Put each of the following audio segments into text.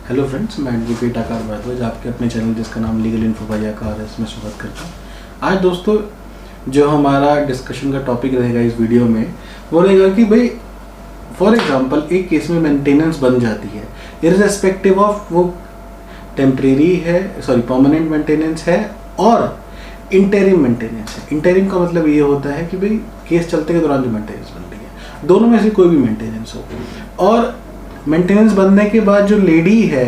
Hello friends, मैं advocate आकार भारद्वाज आपके अपने चैनल जिसका नाम लीगल इन्फो बाय आकार है इसमें स्वागत करता हूँ। आज दोस्तों जो हमारा डिस्कशन का टॉपिक रहेगा इस वीडियो में वो रहेगा कि भाई फॉर एग्जांपल एक केस में मेंटेनेंस बन जाती है इररेस्पेक्टिव ऑफ वो टेम्परेरी है परमानेंट मेंटेनेंस है और इंटरिम मेंटेनेंस है। इंटरिम का मतलब ये होता है कि भाई केस चलते के दौरान जो मेंटेनेंस बन रही है, दोनों में से कोई भी मेंटेनेंस हो। और मेंटेनेंस बनने के बाद जो लेडी है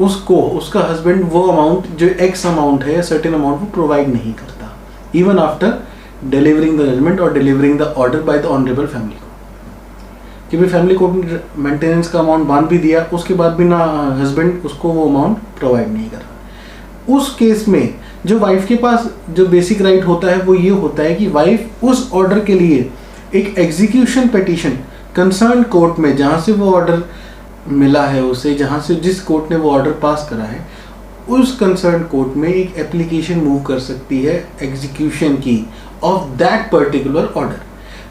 उसको उसका हस्बैंड वो अमाउंट जो एक्स अमाउंट है सर्टेन अमाउंट वो प्रोवाइड नहीं करता even after delivering the judgement और delivering the order by the honourable family court कि भाई फैमिली कोर्ट ने मेंटेनेंस का अमाउंट बांध भी दिया, उसके बाद भी ना हस्बैंड उसको वो अमाउंट प्रोवाइड नहीं कर रहा। उस केस में जो वाइफ के पास जो बेसिक राइट होता है वो ये होता है कि वाइफ उस ऑर्डर के लिए एक एग्जीक्यूशन पिटीशन कंसर्न कोर्ट में, जहाँ से वो ऑर्डर मिला है उसे, जहाँ से जिस कोर्ट ने वो ऑर्डर पास करा है उस कंसर्न कोर्ट में एक एप्लीकेशन मूव कर सकती है एग्जीक्यूशन की ऑफ दैट पर्टिकुलर ऑर्डर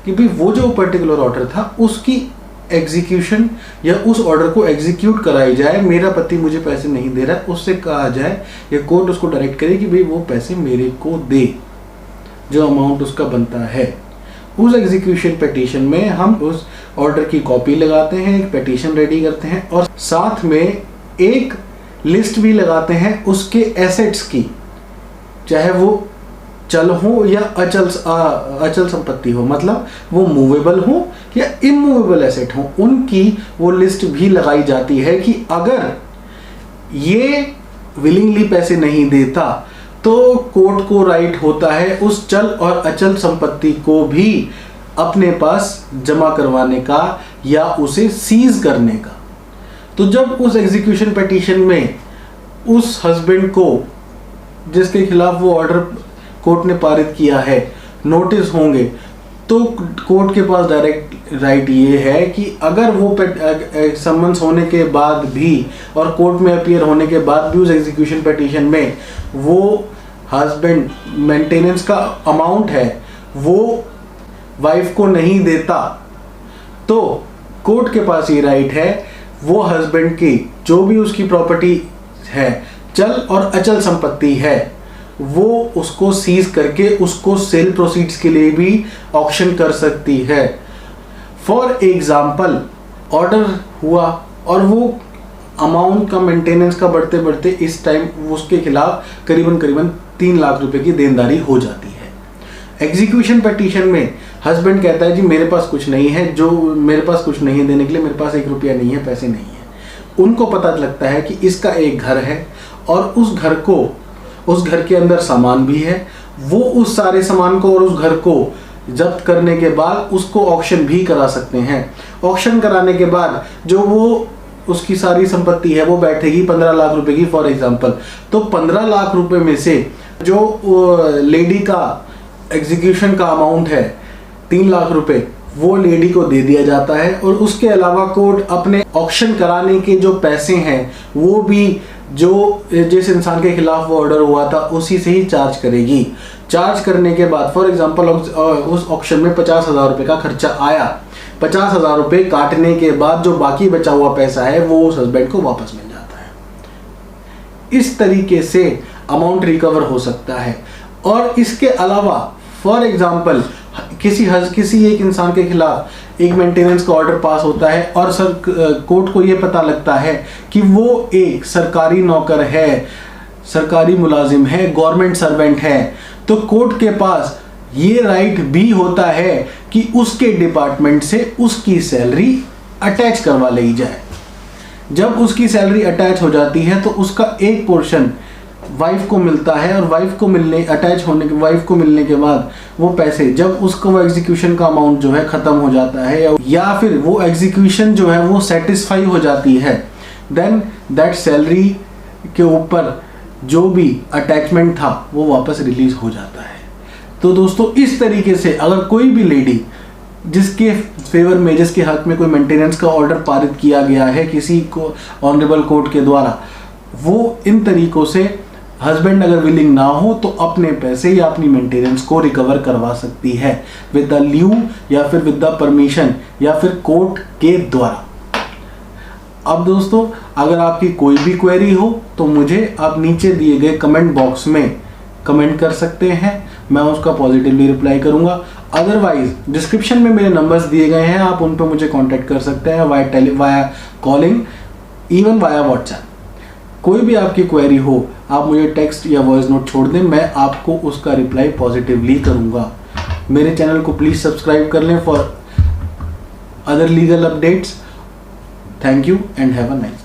कि भाई वो जो पर्टिकुलर ऑर्डर था उसकी एग्जीक्यूशन या उस ऑर्डर को एग्जीक्यूट कराई जाए। मेरा पति मुझे पैसे नहीं दे रहा, उससे कहा जाए या कोर्ट उसको डायरेक्ट करे कि भाई वो पैसे मेरे को दे जो अमाउंट उसका बनता है। उस एग्जीक्यूशन पिटीशन में हम उस ऑर्डर की कॉपी लगाते हैं, एक पिटीशन रेडी करते हैं और साथ में एक लिस्ट भी लगाते हैं उसके एसेट्स की, चाहे वो चल हो या अचल संपत्ति हो, मतलब वो मूवेबल हो या इमूवेबल एसेट हो, उनकी वो लिस्ट भी लगाई जाती है कि अगर ये विलिंगली पैसे नहीं देता तो कोर्ट को राइट होता है उस चल और अचल संपत्ति को भी अपने पास जमा करवाने का या उसे सीज करने का। तो जब उस एग्जीक्यूशन पिटीशन में उस हस्बैंड को जिसके खिलाफ वो ऑर्डर कोर्ट ने पारित किया है नोटिस होंगे तो कोर्ट के पास डायरेक्ट राइट ये है कि अगर वो सम्मन्स होने के बाद भी और कोर्ट में अपीयर होने के बाद भी उस एग्जीक्यूशन पिटीशन में वो हस्बैंड मेंटेनेंस का अमाउंट है वो वाइफ को नहीं देता तो कोर्ट के पास ये राइट है वो हस्बैंड की जो भी उसकी प्रॉपर्टी है, चल और अचल संपत्ति है, वो उसको सीज करके उसको सेल प्रोसीड्स के लिए भी ऑक्शन कर सकती है। फॉर एग्जाम्पल ऑर्डर हुआ और वो अमाउंट का मेंटेनेंस का बढ़ते बढ़ते इस टाइम उसके खिलाफ करीबन 3 लाख रुपए की देनदारी हो जाती है। एग्जीक्यूशन पिटीशन में हस्बैंड कहता है जी मेरे पास कुछ नहीं है, जो मेरे पास कुछ नहीं है देने के लिए, मेरे पास 1 रुपया नहीं है, पैसे नहीं है। उनको पता लगता है कि इसका एक घर है और उस घर के अंदर सामान भी है, वो उस सारे सामान को और उस घर को जब्त करने के बाद उसको ऑक्शन भी करा सकते हैं। ऑक्शन कराने के बाद जो वो उसकी सारी संपत्ति है वो बैठेगी 15 लाख रुपए की फॉर एग्जांपल। तो 15 लाख रुपए में से जो लेडी का एग्जीक्यूशन का अमाउंट है 3 लाख रुपए वो लेडी को दे दिया जाता है और उसके अलावा कोर्ट अपने ऑक्शन कराने के जो पैसे हैं वो भी जो जिस इंसान के खिलाफ वो ऑर्डर हुआ था उसी से ही चार्ज करेगी। चार्ज करने के बाद फॉर एग्जांपल उस ऑक्शन में 50,000 रुपए का खर्चा आया, 50,000 रुपए काटने के बाद जो बाकी बचा हुआ पैसा है वो उस हस्बैंड को वापस मिल जाता है। इस तरीके से अमाउंट रिकवर हो सकता है। और इसके अलावा फॉर एग्जांपल किसी एक इंसान के खिलाफ एक मेंटेनेंस का ऑर्डर पास होता है और कोर्ट को ये पता लगता है कि वो एक सरकारी नौकर है, सरकारी मुलाजिम है, गवर्नमेंट सर्वेंट है, तो कोर्ट के पास ये राइट भी होता है कि उसके डिपार्टमेंट से उसकी सैलरी अटैच करवा ली जाए। जब उसकी सैलरी अटैच हो जाती है तो उसका एक पोर्शन वाइफ को मिलता है और वाइफ को मिलने के बाद वो पैसे जब उसको वो एग्जीक्यूशन का अमाउंट जो है खत्म हो जाता है या फिर वो एग्जीक्यूशन जो है वो सेटिस्फाई हो जाती है, देन दैट सैलरी के ऊपर जो भी अटैचमेंट था वो वापस रिलीज हो जाता है। तो दोस्तों इस तरीके से अगर कोई भी लेडी जिसके फेवर में, जिसके हक में कोई मेंटेनेंस का ऑर्डर पारित किया गया है किसी को ऑनरेबल कोर्ट के द्वारा, वो इन तरीकों से हस्बैंड अगर विलिंग ना हो तो अपने पैसे या अपनी मेंटेनेंस को रिकवर करवा सकती है विद द ल्यू या फिर विद द परमिशन या फिर कोर्ट के द्वारा। अब दोस्तों अगर आपकी कोई भी क्वेरी हो तो मुझे आप नीचे दिए गए कमेंट बॉक्स में कमेंट कर सकते हैं, मैं उसका पॉजिटिवली रिप्लाई करूंगा। अदरवाइज डिस्क्रिप्शन में मेरे नंबर्स दिए गए हैं, आप उन पर मुझे कांटेक्ट कर सकते हैं via calling, even via WhatsApp. कोई भी आपकी क्वेरी हो आप मुझे टेक्स्ट या वॉइस नोट छोड़ दें, मैं आपको उसका रिप्लाई पॉजिटिवली करूंगा। मेरे चैनल को प्लीज सब्सक्राइब कर लें for other legal updates. Thank you and have a nice